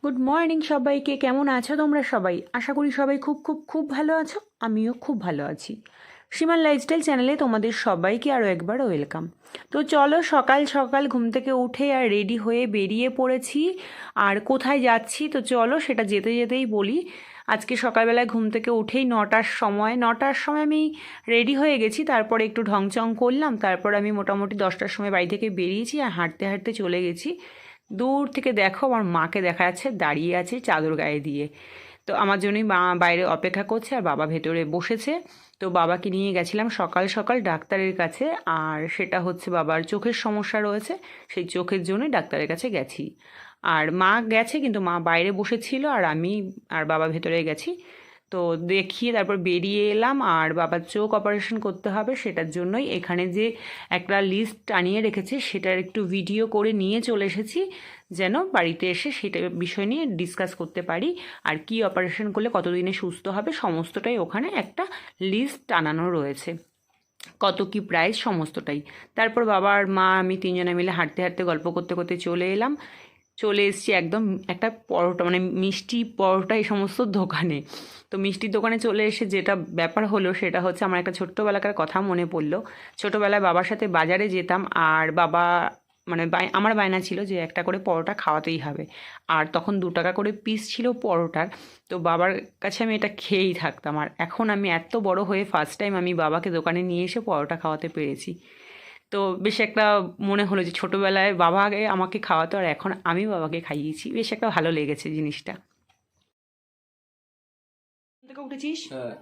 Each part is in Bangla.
গুড মর্নিং সবাইকে। কেমন আছো তোমরা সবাই? আশা করি সবাই খুব খুব খুব ভালো আছো। আমিও খুব ভালো আছি। সীমার লাইফস্টাইল চ্যানেলে তোমাদের সবাইকে আরও একবার ওয়েলকাম। তো চলো, সকাল সকাল ঘুম থেকে উঠে আর রেডি হয়ে বেরিয়ে পড়েছি। আর কোথায় যাচ্ছি তো চলো সেটা যেতে যেতেই বলি। আজকে সকালবেলায় ঘুম থেকে উঠেই 9টার সময় আমি রেডি হয়ে গেছি। তারপরে একটু ঢংচং করলাম, তারপর আমি মোটামুটি 10টার সময় বাড়ি থেকে বেরিয়েছি আর হাঁটতে হাঁটতে চলে গেছি। দূর থেকে দেখো আমার মাকে দেখা যাচ্ছে দাঁড়িয়ে আছে চাদর গায়ে দিয়ে। তো আমার জন্যই মা বাইরে অপেক্ষা করছে আর বাবা ভেতরে বসেছে। তো বাবাকে নিয়ে গেছিলাম সকাল সকাল ডাক্তারের কাছে, আর সেটা হচ্ছে বাবার চোখের সমস্যা রয়েছে, সেই চোখের জন্যই ডাক্তারের কাছে গেছি। আর মা গেছে কিন্তু মা বাইরে বসেছিল আর আমি আর বাবা ভেতরে গেছি। তো দেখিয়ে তারপর বেরিয়ে এলাম। আর বাবার চোখ অপারেশন করতে হবে, সেটার জন্যই এখানে যে একটা লিস্ট টানিয়ে রেখেছে সেটার একটু ভিডিও করে নিয়ে চলে এসেছি, যেন বাড়িতে এসে সেটা বিষয় নিয়ে ডিসকাস করতে পারি। আর কি অপারেশন করলে কতদিনে সুস্থ হবে সমস্তটাই ওখানে একটা লিস্ট টানানো রয়েছে, কত কি প্রাইস সমস্তটাই। তারপর বাবা আর মা আমি তিনজনে মিলে হাঁটতে হাঁটতে গল্প করতে করতে চলে এসেছি একদম একটা পরোটা মানে মিষ্টি পরোটা এই সমস্ত দোকানে। তো মিষ্টির দোকানে চলে এসে যেটা ব্যাপার হলো সেটা হচ্ছে আমার একটা ছোট্টবেলাকার কথা মনে পড়লো। ছোটোবেলায় বাবার সাথে বাজারে যেতাম আর বাবা মানে আমার বায়না ছিল যে একটা করে পরোটা খাওয়াতেই হবে। আর তখন 2 টাকা করে পিস ছিল পরোটার। তো বাবার কাছে আমি এটা খেয়েই থাকতাম। আর এখন আমি এত বড় হয়ে ফার্স্ট টাইম আমি বাবাকে দোকানে নিয়ে এসে পরোটা খাওয়াতে পেরেছি। তো বেশ একটা মনে হলো যে ছোটোবেলায় বাবা আগে আমাকে খাওয়াতো আর এখন আমি বাবাকে খাইয়েছি, বেশ একটা ভালো লেগেছে জিনিসটা। ঘুম থেকে উঠেছিস? হ্যাঁ।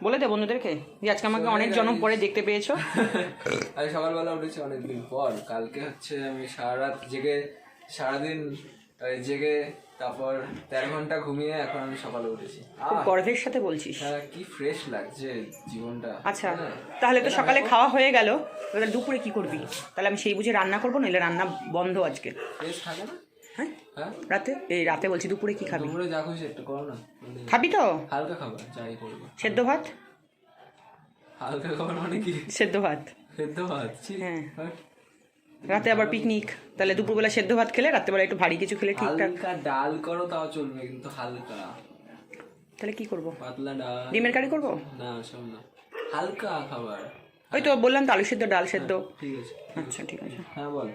বলে দে বন্ধুদেরকে যে আজকে আমাকে অনেক জনম পরে দেখতে পেয়েছো। আমি সকালবেলা উঠেছি অনেকদিন পর। কালকে হচ্ছে আমি সারা রাত জেগে সারাদিন জেগে তারপর 13 ঘন্টা ঘুমিয়ে এখন আমি সকালে উঠেছি। খুব গর্বের সাথে বলছিস। হ্যাঁ, কি ফ্রেশ লাগছে জীবনটা। আচ্ছা, হ্যাঁ। তাহলে তো সকালে খাওয়া হয়ে গেল, এবার দুপুরে কি করবি? তাহলে আমি সেই বুঝে রান্না করবো, নইলে রান্না বন্ধ আজকে। ফ্রেশ থাকে না? হ্যাঁ, হ্যাঁ, রাতে বলছি দুপুরে কি খাবি? দুপুরে যা খুশি একটু করো না। খাবি তো? হালকা খাবার যাই করবো। সেদ্ধ ভাত? হালকা খাবার মানে কি? সেদ্ধ ভাত? সেদ্ধ ভাত? ছি। হ্যাঁ। হ্যাঁ। রাতে আবার পিকনিক, তাহলে দুপুরবেলা সেদ্ধ ভাত খেলে রাত্রেবেলা একটু ভারী কিছু খেলে ঠিকঠাক। হালকা ডাল করো তাও চলবে, কিন্তু হালকা। তাহলে কি করবো? পাতলা ডাল। ডিমের কারি করবো? না, সব না, হালকা খাবার। ওই তো বললাম তো, আলু সেদ্ধ, ডাল সেদ্ধ। ঠিক আছে। আচ্ছা ঠিক আছে। হ্যাঁ, বল।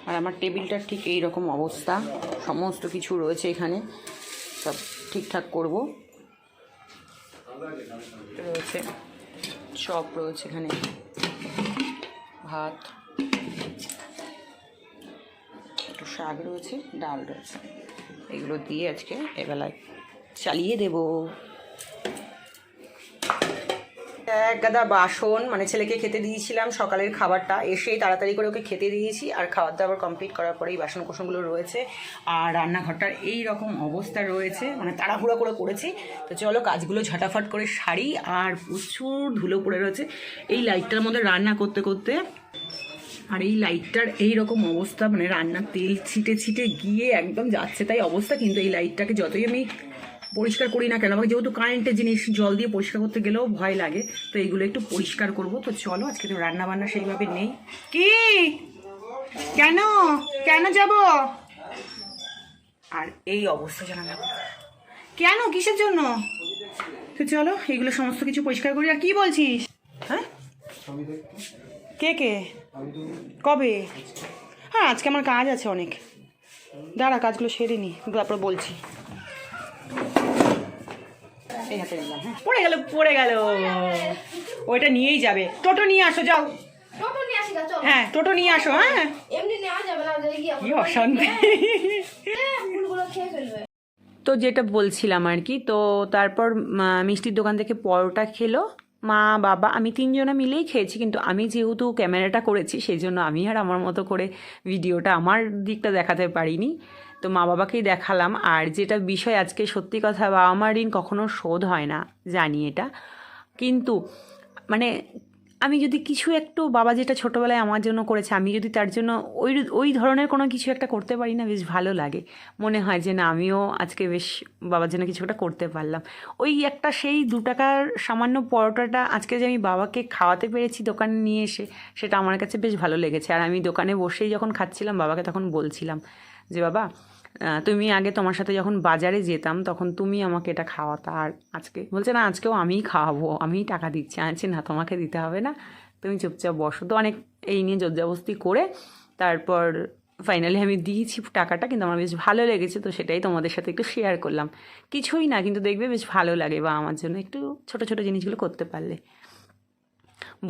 আর আমার টেবিলটার ঠিক এই রকম অবস্থা, সমস্ত কিছু রয়েছে এখানে, সব ঠিকঠাক করব। রয়েছে চপ, রয়েছে এখানে ভাত, একটু শাক রয়েছে, ডাল রয়েছে, এগুলো দিয়ে আজকে এবেলায় চালিয়ে দেবো। এক গাদা বাসন, মানে ছেলেকে খেতে দিয়েছিলাম সকালের খাবারটা, এসেই তাড়াতাড়ি করে ওকে খেতে দিয়েছি। আর খাবার দাবার কমপ্লিট করার পরেই বাসন কোসনগুলো রয়েছে। আর রান্নাঘরটার এই রকম অবস্থা রয়েছে, মানে তাড়াহুড়ো করে করেছি। তো চলো কাজগুলো ঝটাফট করে সারি। আর প্রচুর ধুলো পড়ে রয়েছে এই লাইটটার মধ্যে রান্না করতে করতে। আর এই লাইটটার এই রকম অবস্থা, মানে রান্নার তেল ছিটে ছিটে গিয়ে একদম যাচ্ছে তাই অবস্থা। কিন্তু এই লাইটটাকে যতই আমি পরিষ্কার করি না কেন, আমাকে যেহেতু কারেন্টের জিনিস জল দিয়ে পরিষ্কার করতে গেলেও ভয় লাগে, তো এইগুলো একটু পরিষ্কার করব। তো চলো, আজকে তো রান্না বান্না সেইভাবে নেই। কি কেন কেন যাব? আর এই অবস্থা জানা কেন, কিসের জন্য? তো চলো এইগুলো সমস্ত কিছু পরিষ্কার করি। আর কি বলছিস? হ্যাঁ, কে কে কবে? হ্যাঁ, আজকে আমার কাজ আছে অনেক, দাঁড়া কাজগুলো সেরে নি, তারপর বলছি। এই হাতে নিলাম। হ্যাঁ, পড়ে গেল, ওইটা নিয়েই যাবে। টোটো নিয়ে আসো, যাও। হ্যাঁ, টোটো নিয়ে আসো। হ্যাঁ, কি অশান্তি। তো যেটা বলছিলাম আর কি, তো তারপর মিষ্টির দোকান থেকে পরোটা খেলো মা বাবা, আমি তিনজনে মিলেই খেয়েছি। কিন্তু আমি যেহেতু ক্যামেরাটা করেছি সেই জন্য আমি আর আমার মতো করে ভিডিওটা আমার দিকটা দেখাতে পারিনি, তো মা বাবাকেই দেখালাম। আর যেটা বিষয় আজকে, সত্যি কথা, বাবা মার ঋণ কখনো শোধ হয় না, জানি এটা। কিন্তু মানে আমি যদি কিছু একটু, বাবা যেটা ছোটোবেলায় আমার জন্য করেছে, আমি যদি তার জন্য ওই ধরনের কোনো কিছু একটা করতে পারি না, বেশ ভালো লাগে। মনে হয় যে না, আমিও আজকে বেশ বাবার জন্য কিছু একটা করতে পারলাম। ওই একটা সেই 2 টাকার সামান্য পরোটাটা আজকে যে আমি বাবাকে খাওয়াতে পেরেছি দোকানে নিয়ে এসে, সেটা আমার কাছে বেশ ভালো লেগেছে। আর আমি দোকানে বসেই যখন খাচ্ছিলাম বাবাকে তখন বলছিলাম যে বাবা তুমি আগে তোমার সাথে যখন বাজারে যেতাম তখন তুমি আমাকে এটা খাওয়াতা, আর আজকে বলছে না আজকেও আমিই খাওয়াবো, আমিই টাকা দিচ্ছি। আনছি না, তোমাকে দিতে হবে না, তুমি চুপচাপ বসো। তো অনেক এই নিয়ে জোরজাবস্তি করে তারপর ফাইনালি আমি দিয়েছি টাকাটা, কিন্তু আমার বেশ ভালো লেগেছে, তো সেটাই তোমাদের সাথে একটু শেয়ার করলাম। কিছুই না, কিন্তু দেখবে বেশ ভালো লাগে, বা আমার জন্য একটু ছোট ছোট জিনিসগুলো করতে পারলে।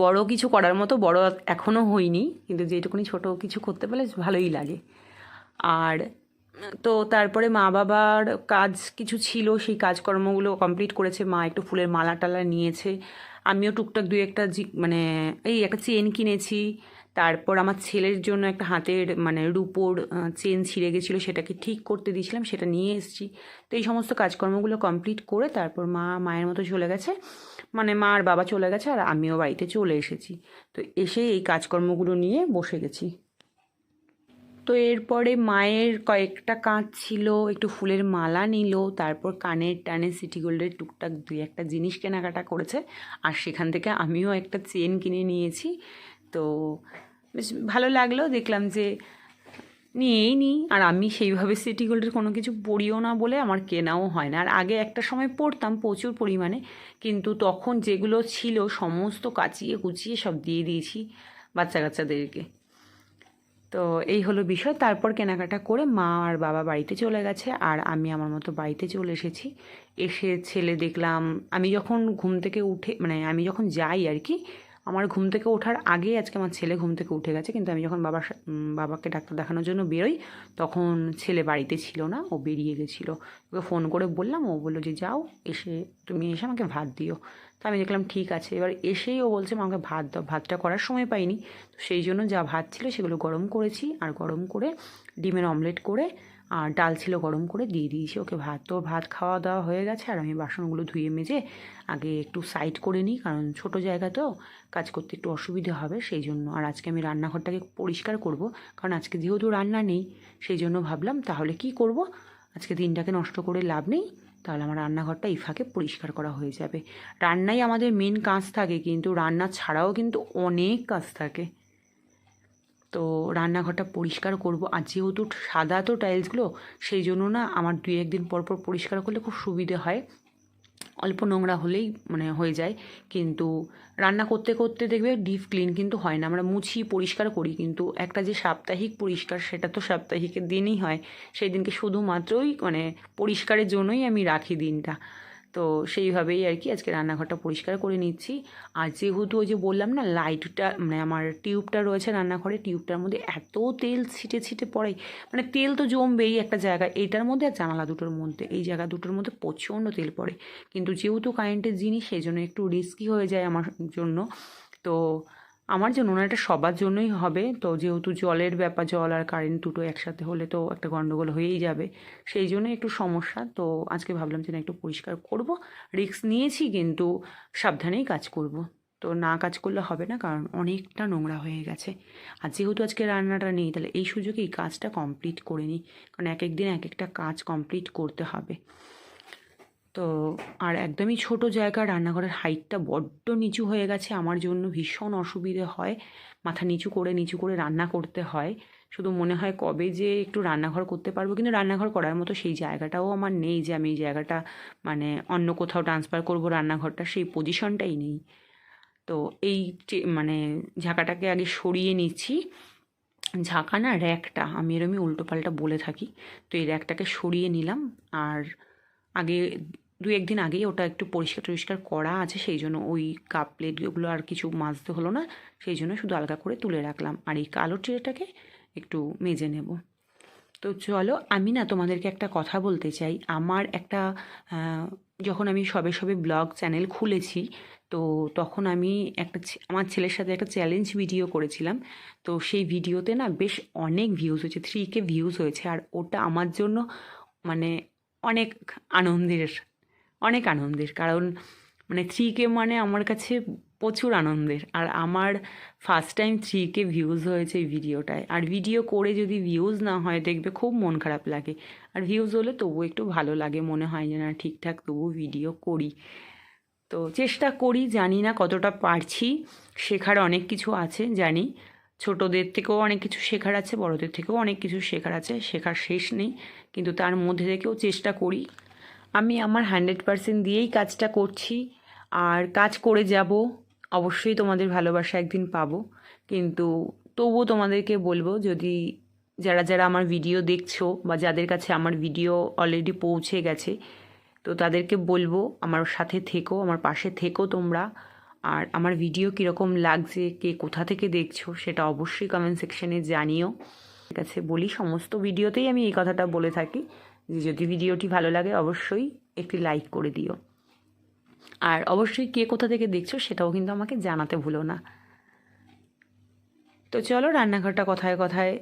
বড় কিছু করার মতো বড় এখনও হইনি, কিন্তু যেটুকুনি ছোট কিছু করতে পারলে ভালোই লাগে। আর তো তারপরে মা বাবার কাজ কিছু ছিল, সেই কাজকর্মগুলো কমপ্লিট করেছে। মা একটু ফুলের মালা টালা নিয়েছে, আমিও টুকটাক দুই একটা মানে এই একটা চেন কিনেছি। তারপর আমার ছেলের জন্য একটা হাতের মানে রূপোর চেন ছিঁড়ে গেছিলো, সেটাকে ঠিক করতে দিয়েছিলাম, সেটা নিয়ে এসেছি। তো এই সমস্ত কাজকর্মগুলো কমপ্লিট করে তারপর মা মায়ের মতো চলে গেছে, মানে মা আর বাবা চলে গেছে, আর আমিও বাড়িতে চলে এসেছি। তো এসে এই কাজকর্মগুলো নিয়ে বসে গেছি। তো এরপরে মায়ের কয়েকটা কাজ ছিল, একটু ফুলের মালা নিল, তারপর কানের টানে সিটি গোল্ডের টুকটাক দুই একটা জিনিস কেনাকাটা করেছে, আর সেখান থেকে আমিও একটা চেন কিনে নিয়েছি। তো বেশ ভালো লাগলো, দেখলাম যে নিয়েই নিই। আর আমি সেইভাবে সিটি গোল্ডের কোনো কিছু পড়িও না বলে আমার কেনাও হয় না। আর আগে একটা সময় পড়তাম প্রচুর পরিমাণে, কিন্তু তখন যেগুলো ছিল সমস্ত কাচিয়ে কুচিয়ে সব দিয়ে দিয়েছি বাচ্চা কাচ্চাদেরকে। তো এই হলো বিষয়। তারপর কেনাকাটা করে মা আর বাবা বাড়িতে চলে গেছে, আর আমি আমার মতো বাড়িতে চলে এসেছি। এসে ছেলে দেখলাম, আমি যখন ঘুম থেকে উঠে মানে আমি যখন যাই আর কি, আমার ঘুম থেকে ওঠার আগে আজকে আমার ছেলে ঘুম থেকে উঠে গেছে, কিন্তু আমি যখন বাবাকে ডাক্তার দেখানোর জন্য বেরোই তখন ছেলে বাড়িতে ছিল না, ও বেরিয়ে গেছিলো। ওকে ফোন করে বললাম, ও বললো যে যাও, তুমি এসে আমাকে ভাত দিও। তো আমি দেখলাম ঠিক আছে। এবার এসেই ও বলছে আমাকে ভাত দাও, ভাতটা করার সময় পাইনি, তো সেই জন্য যা ভাত ছিল সেগুলো গরম করেছি, আর গরম করে ডিমের অমলেট করে আর ডাল ছিল গরম করে দিয়ে দিয়েছি ওকে ভাত। তো ভাত খাওয়া দাওয়া হয়ে গেছে, আর আমি বাসনগুলো ধুয়ে মেজে আগে একটু সাইড করে নিই, কারণ ছোটো জায়গা তো কাজ করতে একটু অসুবিধে হবে সেই জন্য। আর আজকে আমি রান্নাঘরটাকে পরিষ্কার করব, কারণ আজকে যেহেতু রান্না নেই সেই জন্য ভাবলাম তাহলে কি করব, আজকে দিনটাকে নষ্ট করে লাভ নেই, তাহলে আমার রান্নাঘরটা এই ফাঁকে পরিষ্কার করা হয়ে যাবে। রান্নাই আমাদের মেন কাজ থাকে, কিন্তু রান্না ছাড়াও কিন্তু অনেক কাজ থাকে। তো রান্নাঘরটা পরিষ্কার করব, আর যেহেতু সাদা তো টাইলসগুলো, সেই জন্য না আমার 2-1 দিন পর পর পরিষ্কার করলে খুব সুবিধে হয়। অল্প নোংরা হলেই মানে হয়ে যায়, কিন্তু রান্না করতে করতে দেখবে ডিপ ক্লিন কিন্তু হয় না। আমরা মুছি পরিষ্কার করি, কিন্তু একটা যে সাপ্তাহিক পরিষ্কার সেটা তো সাপ্তাহিকের দিনই হয়, সেই দিনকে শুধুমাত্রই মানে পরিষ্কারের জন্যই আমি রাখি দিনটা। তো সেইভাবেই আর কি আজকে রান্নাঘরটা পরিষ্কার করে নিচ্ছি। আর যেহেতু ওই যে বললাম না লাইটটা মানে আমার টিউবটা রয়েছে রান্নাঘরে, টিউবটার মধ্যে এত তেল ছিটে ছিটে পড়ে, মানে তেল তো জমবেই একটা জায়গায়, এইটার মধ্যে আর জানালা দুটোর মধ্যে, এই জায়গা দুটোর মধ্যে প্রচণ্ড তেল পড়ে। কিন্তু যেহেতু কারেন্টের জিনিস সেই জন্য একটু রিস্কি হয়ে যায় আমার জন্য। তো আমার জন্য না, এটা সবার জন্যই হবে। তো যেহেতু জলের ব্যাপার, জল আর কারেন্ট দুটো একসাথে হলে তো একটা গন্ডগোল হয়েই যাবে, সেই জন্য একটু সমস্যা। তো আজকে ভাবলাম যে না একটু পরিষ্কার করব, রিস্ক নিয়েছি কিন্তু সাবধানেই কাজ করব। তো না কাজ করলে হবে না, কারণ অনেকটা নোংরা হয়ে গেছে। আর যেহেতু আজকে রান্নাটা নেই, তাহলে এই সুযোগে এই কাজটা কমপ্লিট করে নিই, কারণ এক এক দিন এক একটা কাজ কমপ্লিট করতে হবে। তো আর একদমই ছোট জায়গা, রান্নাঘরের হাইটটা বড্ড নিচু হয়ে গেছে, আমার জন্য ভীষণ অসুবিধে হয়, মাথা নিচু করে নিচু করে রান্না করতে হয়। শুধু মনে হয় কবে যে একটু রান্নাঘর করতে পারবো, কিন্তু রান্নাঘর করার মতো সেই জায়গাটাও আমার নেই যে আমি এই জায়গাটা মানে অন্য কোথাও ট্রান্সফার করব রান্নাঘরটা, সেই পজিশনটাই নেই। তো এই মানে ঝাঁকাটাকে আগে সরিয়ে নিচ্ছি। ঝাঁকা না, র্যাকটা, আমি এরমই উল্টোপাল্টা বলে থাকি। তো এই র্যাকটাকে সরিয়ে নিলাম, আর আগে 2-1 দিন আগেই ওটা একটু পরিষ্কার টরিষ্কার করা আছে, সেই জন্য ওই কাপ প্লেটগুলো আর কিছু মাজতে হলো না, সেই জন্য শুধু আলগা করে তুলে রাখলাম। আর এই কালো ট্রেটাকে একটু মেজে নেব। তো চলো, আমি না তোমাদেরকে একটা কথা বলতে চাই। আমার একটা যখন আমি সবে সবে ব্লগ চ্যানেল খুলেছি, তো তখন আমি একটা আমার ছেলের সাথে একটা চ্যালেঞ্জ ভিডিও করেছিলাম। তো সেই ভিডিওতে না বেশ অনেক ভিউজ হয়েছে, 3K ভিউজ হয়েছে। আর ওটা আমার জন্য মানে অনেক আনন্দের, অনেক আনন্দের, কারণ মানে 3K মানে আমার কাছে প্রচুর আনন্দের। আর আমার ফার্স্ট টাইম 3K ভিউজ হয়েছে এই ভিডিওটায়। আর ভিডিও করে যদি ভিউজ না হয় দেখবে খুব মন খারাপ লাগে, আর ভিউজ হলে তবু একটু ভালো লাগে, মনে হয় যে না ঠিকঠাক তবু ভিডিও করি। তো চেষ্টা করি, জানি না কতটা পারছি, শেখার অনেক কিছু আছে জানি। ছোটদের থেকেও অনেক কিছু শেখার আছে, বড়দের থেকেও অনেক কিছু শেখার আছে, শেখার শেষ নেই, কিন্তু তার মধ্যে থেকেও চেষ্টা করি। আমি আমার 100% দিয়েই কাজটা করছি, আর কাজ করে যাব। অবশ্যই তোমাদের ভালোবাসা একদিন পাবো, কিন্তু তবুও তোমাদেরকে বলবো, যদি যারা যারা আমার ভিডিও দেখছো বা যাদের কাছে আমার ভিডিও অলরেডি পৌঁছে গেছে, তো তাদেরকে বলবো আমার সাথে থেকো, আমার পাশে থেকো তোমরা। আর আমার ভিডিও কীরকম লাগছে, কে কোথা থেকে দেখছো, সেটা অবশ্যই কমেন্ট সেকশনে জানিও। ঠিক আছে, বলি সমস্ত ভিডিওতেই আমি এই কথাটা বলে থাকি যে যদি ভিডিওটি ভালো লাগে অবশ্যই একটি লাইক করে দিও, আর অবশ্যই কে কোথা থেকে দেখছো সেটাও কিন্তু আমাকে জানাতে ভুলো না। তো চলো, রান্নাঘরটা কথায় কথায়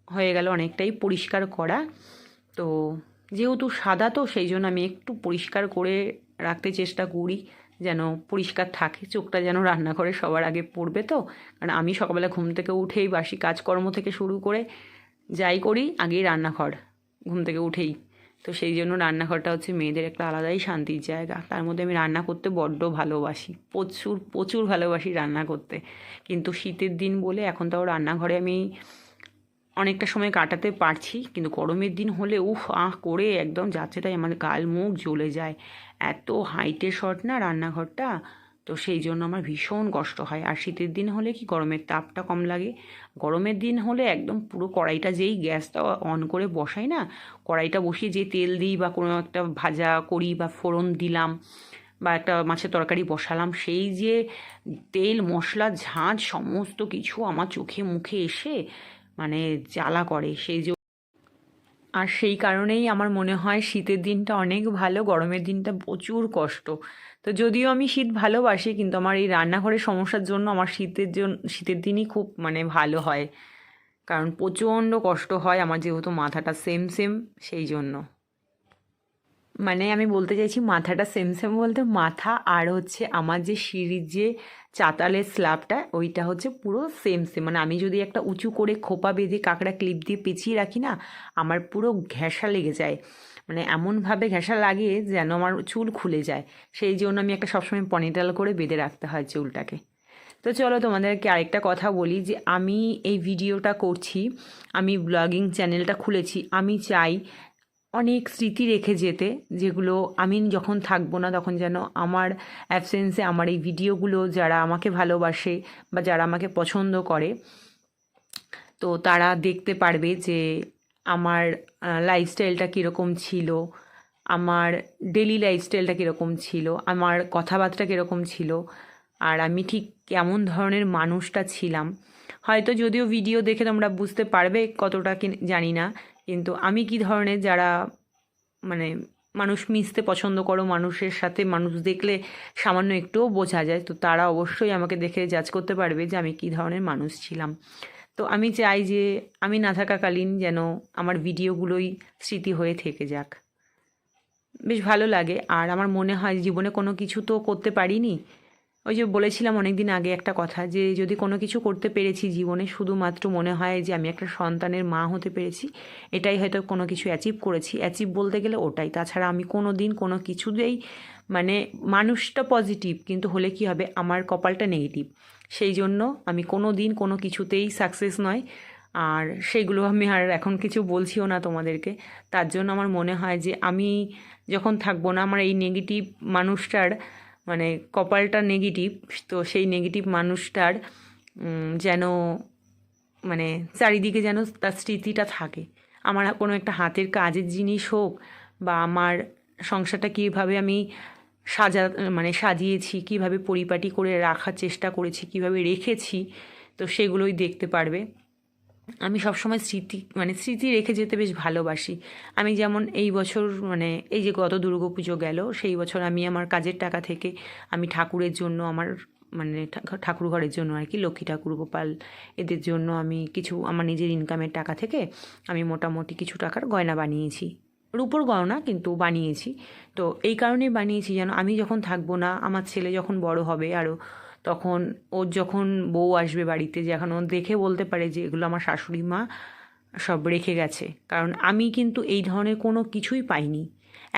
হয়ে গেল অনেকটাই পরিষ্কার করা। তো যেহেতু সাদা, তো সেই জন্য আমি একটু পরিষ্কার করে রাখতে চেষ্টা করি, যেন পরিষ্কার থাকে। চোখটা যেন রান্নাঘরে সবার আগে পড়বে, তো কারণ আমি সকালবেলা ঘুম থেকে উঠেই বাসি কাজকর্ম থেকে শুরু করে যাই করি, আগেই রান্নাঘর, ঘুম থেকে উঠেই। তো সেই জন্য রান্নাঘরটা হচ্ছে মেয়েদের একটা আলাদাই শান্তির জায়গা। তার মধ্যে আমি রান্না করতে বড্ড ভালোবাসি, প্রচুর প্রচুর ভালোবাসি রান্না করতে। কিন্তু শীতের দিন বলে এখন তাও রান্নাঘরে আমি অনেকটা সময় কাটাতে পারছি, কিন্তু গরমের দিন হলে উফ আহ করে একদম যাচ্ছে তাই আমার গাল মুখ জ্বলে যায়। এত হাইটে শট না রান্নাঘরটা, তো সেই জন্য আমার ভীষণ কষ্ট হয়। আর শীতের দিন হলে কি গরমের তাপটা কম লাগে। গরমের দিন হলে একদম পুরো কড়াইটা যেই গ্যাসটা অন করে বসাই না, কড়াইটা বসিয়ে যে তেল দিই বা কোনো একটা ভাজা করি বা ফোড়ন দিলাম বা একটা মাছের তরকারি বসালাম, সেই যে তেল মশলা ঝাঁঝ সমস্ত কিছু আমার চোখে মুখে এসে মানে জ্বালা করে। আর সেই কারণেই আমার মনে হয় শীতের দিনটা অনেক ভালো, গরমের দিনটা প্রচুর কষ্ট। তো যদিও আমি শীত ভালোবাসি, কিন্তু আমার এই রান্নাঘরের সমস্যার জন্য আমার শীতের দিনই খুব মানে ভালো হয়, কারণ প্রচণ্ড কষ্ট হয় আমার, যেহেতু মাথাটা সেম সেম, সেই জন্য। মানে আমি বলতে চাইছি মাথাটা সেম সেম বলতে মাথা আর হচ্ছে আমার যে সিঁড়ির যে চাতালের স্ল্যাবটা, ওইটা হচ্ছে পুরো সেম সেম। মানে আমি যদি একটা উঁচু করে খোপা বেঁধে কাঁকড়া ক্লিপ দিয়ে পেঁচিয়ে রাখি না, আমার পুরো ঘেঁষা লেগে যায়। মানে এমনভাবে ঘেঁষা লাগে যেন আমার চুল খুলে যায়। সেই জন্য আমি একটা সবসময় পনিটেল করে বেঁধে রাখতে হয় চুলটাকে। তো চলো তোমাদেরকে আরেকটা কথা বলি, যে আমি এই ভিডিওটা করছি, আমি ব্লগিং চ্যানেলটা খুলেছি, আমি চাই অনেক স্মৃতি রেখে যেতে, যেগুলো আমি যখন থাকবো না তখন যেন আমার অ্যাবসেন্সে আমার এই ভিডিওগুলো যারা আমাকে ভালোবাসে বা যারা আমাকে পছন্দ করে, তো তারা দেখতে পারবে যে আমার লাইফস্টাইলটা কীরকম ছিল, আমার ডেলি লাইফস্টাইলটা কীরকম ছিল, আমার কথাবার্তা কীরকম ছিল, আর আমি ঠিক কেমন ধরনের মানুষটা ছিলাম। হয়তো যদিও ভিডিও দেখে তোমরা বুঝতে পারবে কতটা কি জানি না, কিন্তু আমি কি ধরনের, যারা মানে মানুষ মিশতে পছন্দ করো, মানুষের সাথে মানুষ দেখলে সামান্য একটুও বোঝা যায়, তো তারা অবশ্যই আমাকে দেখে জাজ করতে পারবে যে আমি কী ধরনের মানুষ ছিলাম। তো আমি চাই যে আমি না থাকাকালীন যেন আমার ভিডিওগুলোই স্মৃতি হয়ে থেকে যাক। বেশ ভালো লাগে। আর আমার মনে হয় জীবনে কোনো কিছু তো করতে পারিনি, ওই যে বলেছিলাম অনেক দিন আগে একটা কথা, যে যদি কোনো কিছু করতে পেরেছি জীবনে, শুধুমাত্র মনে হয় যে আমি একটা সন্তানের মা হতে পেরেছি, এটাই হয়তো কোনো কিছু অ্যাচিভ করেছি। অ্যাচিভ বলতে গেলে ওটাই, তাছাড়া আমি কোনো দিন কোনো কিছুতেই মানে মানুষটা পজিটিভ, কিন্তু হলে কি হবে আমার কপালটা নেগেটিভ। সেই জন্য আমি কোনো দিন কোনো কিছুতেই সাকসেস নয়, আর সেইগুলো আমি আর এখন কিছু বলছিও না তোমাদেরকে। তার জন্য আমার মনে হয় যে আমি যখন থাকবো না, আমার এই নেগেটিভ মানুষটার মানে কপালটা নেগেটিভ, তো সেই নেগেটিভ মানুষটার যেন মানে চারিদিকে যেন তার স্মৃতিটা থাকে। আমার কোনো একটা হাতের কাজের জিনিস হোক, বা আমার সংসারটা কীভাবে আমি সাজিয়েছি, কীভাবে পরিপাটি করে রাখার চেষ্টা করেছি, কীভাবে রেখেছি, তো সেগুলোই দেখতে পারবে। আমি সবসময় স্মৃতি রেখে যেতে বেশ ভালোবাসি। আমি যেমন এই বছর এই যে গত দুর্গাপুজো গেল, সেই বছর আমি আমার কাজের টাকা থেকে আমি ঠাকুরের জন্য, আমার ঠাকুর ঘরের জন্য আর কি, লক্ষ্মী ঠাকুর গোপাল এদের জন্য আমি কিছু আমার নিজের ইনকামের টাকা থেকে আমি মোটামুটি কিছু টাকার গয়না বানিয়েছি, রূপোর গয়না কিন্তু বানিয়েছি। তো এই কারণেই বানিয়েছি যেন আমি যখন থাকবো না, আমার ছেলে যখন বড় হবে আরও, তখন ওর যখন বউ আসবে বাড়িতে, যে এখন ও দেখে বলতে পারে যে এগুলো আমার শাশুড়ি মা সব রেখে গেছে। কারণ আমি কিন্তু এই ধরনের কোনো কিছুই পাইনি,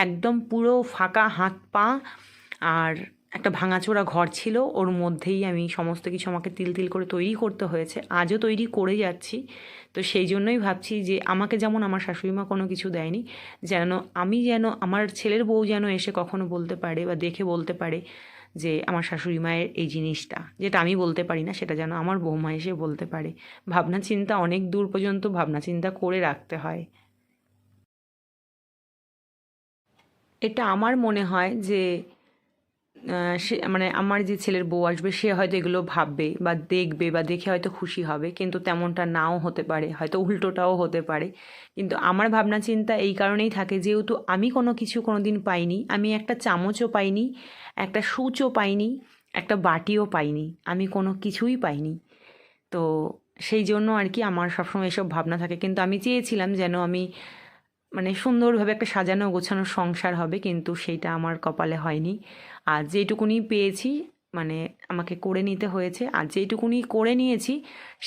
একদম পুরো ফাঁকা হাত পা, আর একটা ভাঙাচোরা ঘর ছিল, ওর মধ্যেই আমি সমস্ত কিছু আমাকে তিল তিল করে তৈরি করতে হয়েছে, আজও তৈরি করে যাচ্ছি। তো সেই জন্যই ভাবছি যে আমাকে যেমন আমার শাশুড়ি মা কোনো কিছু দেয়নি, যেন আমার ছেলের বউ যেন এসে কখনো বলতে পারে বা দেখে বলতে পারে যে আমার শাশুড়ি মায়ের এই জিনিসটা, যেটা আমি বলতে পারি না সেটা যেন আমার বৌমা এসে বলতে পারে। ভাবনা চিন্তা অনেক দূর পর্যন্ত ভাবনা চিন্তা করে রাখতে হয়। এটা আমার মনে হয় যে সে মানে আমার যে ছেলের বউ আসবে সে হয়তো এগুলো ভাববে বা দেখবে বা দেখে হয়তো খুশি হবে, কিন্তু তেমনটা নাও হতে পারে, হয়তো উল্টোটাও হতে পারে। কিন্তু আমার ভাবনা চিন্তা এই কারণেই থাকে, যেহেতু আমি কোনো কিছু কোনো দিন পাইনি, আমি একটা চামচও পাইনি, একটা সূচও পাইনি, একটা বাটিও পাইনি, আমি কোনো কিছুই পাইনি। তো সেই জন্য আর কি আমার সবসময় এসব ভাবনা থাকে। কিন্তু আমি চেয়েছিলাম যেন আমি মানে সুন্দরভাবে একটা সাজানো গোছানো সংসার হবে, কিন্তু সেইটা আমার কপালে হয়নি। আর যেইটুকুনি পেয়েছি মানে আমাকে করে নিতে হয়েছে, আর যেইটুকুনি করে নিয়েছি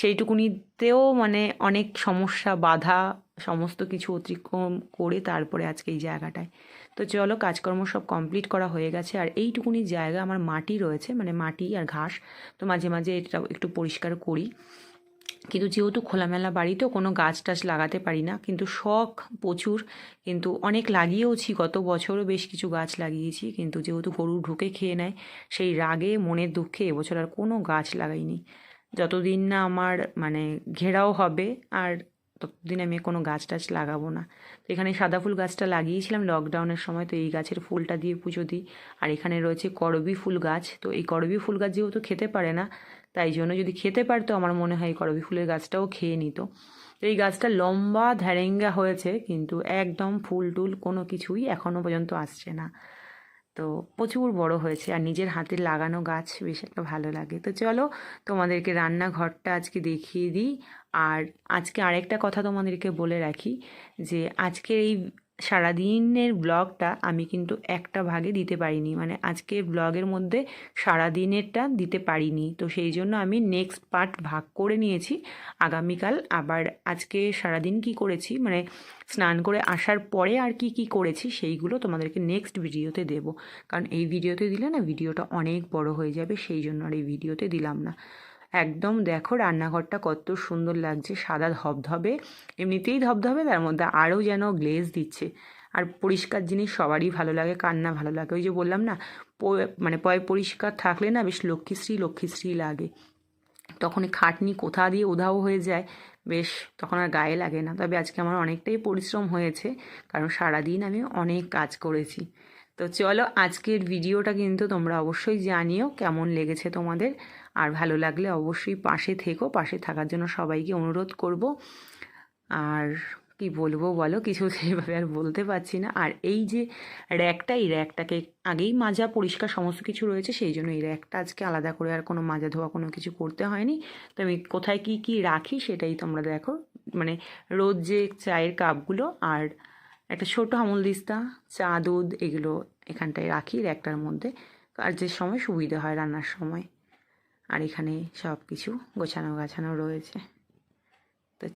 সেইটুকুনিতেও মানে অনেক সমস্যা বাধা সমস্ত কিছু অতিক্রম করে তারপরে আজকে এই জায়গাটায়। তো চলো, কাজকর্ম সব কমপ্লিট করা হয়ে গেছে, আর এইটুকুনি জায়গা আমার মাটি রয়েছে, মানে মাটি আর ঘাস, তো মাঝে মাঝে এটা একটু পরিষ্কার করি। কিন্তু যেহেতু খোলামেলা বাড়ি তো কোনো গাছ টাছ লাগাতে পারি না, কিন্তু শখ প্রচুর, কিন্তু অনেক লাগিয়েওছি, গত বছরও বেশ কিছু গাছ লাগিয়েছি, কিন্তু যেহেতু গরু ঢুকে খেয়ে নেয় সেই রাগে মনের দুঃখে এবছর আর কোনো গাছ লাগাইনি। যতদিন না আমার মানে ঘেরাও হবে আর ততদিন আমি কোনো গাছ টাছ লাগাবো না। তো এখানে সাদা ফুল গাছটা লাগিয়েছিলাম লকডাউনের সময়, তো এই গাছের ফুলটা দিয়ে পুজো দিই। আর এখানে রয়েছে করবী ফুল গাছ, তো এই করবী ফুল গাছ যেহেতু খেতে পারে না, তাই জন্য যদি খেতে পারতো আমার মনে হয় এই করবী ফুলের গাছটাও খেয়ে নিত। তো এই গাছটা লম্বা ধ্যারেঙ্গা হয়েছে, কিন্তু একদম ফুল টুল কোনো কিছুই এখনও পর্যন্ত আসছে না। তো প্রচুর বড় হয়েছে, আর নিজের হাতে লাগানো গাছ বেশ একটা ভালো লাগে। তো চলো, তোমাদেরকে রান্নাঘরটা আজকে দেখিয়ে দিই। আর আজকে আরেকটা কথা তোমাদেরকে বলে রাখি, যে আজকের এই সারাদিনের ব্লগটা আমি কিন্তু একটা ভাগে দিতে পারিনি, মানে আজকের ব্লগের মধ্যে সারাদিনেরটা দিতে পারিনি, তো সেই জন্য আমি নেক্সট পার্ট ভাগ করে নিয়েছি। আগামীকাল আবার আজকে সারাদিন কি করেছি, মানে স্নান করে আসার পরে আর কি কি করেছি সেইগুলো তোমাদেরকে নেক্সট ভিডিওতে দেব। কারণ এই ভিডিওতে দিলে না ভিডিওটা অনেক বড় হয়ে যাবে, সেই জন্য আর এই ভিডিওতে দিলাম না। একদম দেখো রান্নাঘরটা কত সুন্দর লাগছে, সাদা ধবধবে, এমনিতেই ধবধবে, তার মধ্যে আরও যেন গ্লেজ দিচ্ছে। আর পরিষ্কার জিনিস সবারই ভালো লাগে, কার না ভালো লাগে। ওই যে বললাম না, মানে পয় পরিষ্কার থাকলে না বেশ লক্ষ্মীশ্রী লক্ষ্মীশ্রী লাগে, তখন খাটনি কোথা দিয়ে উধাও হয়ে যায়, বেশ তখন আর গায়ে লাগে না। তবে আজকে আমার অনেকটাই পরিশ্রম হয়েছে, কারণ সারাদিন আমি অনেক কাজ করেছি। তো চলো, আজকের ভিডিওটা কিন্তু তোমরা অবশ্যই জানিও কেমন লেগেছে তোমাদের, আর ভালো লাগলে অবশ্যই পাশে থেকো, পাশে থাকার জন্য সবাইকে অনুরোধ করব। আর কি বলবো বলো, কিছু সেইভাবে আর বলতে পারছি না। আর এই যে র্যাকটা, এই র্যাকটাকে আগেই মাজা পরিষ্কার সমস্ত কিছু রয়েছে, সেই জন্য এই র্যাকটা আজকে আলাদা করে আর কোনো মাজা ধোয়া কোনো কিছু করতে হয়নি। তো আমি কোথায় কী কী রাখি সেটাই তোমরা দেখো, মানে রোজ যে চায়ের কাপগুলো আর একটা ছোটো আমলদিস্তা, চা দুধ, এগুলো এখানটায় রাখি র্যাকটার মধ্যে, আর যে সময় সুবিধা হয় রান্নার সময়। আর এখানে সব কিছু গোছানো গাছানো রয়েছে।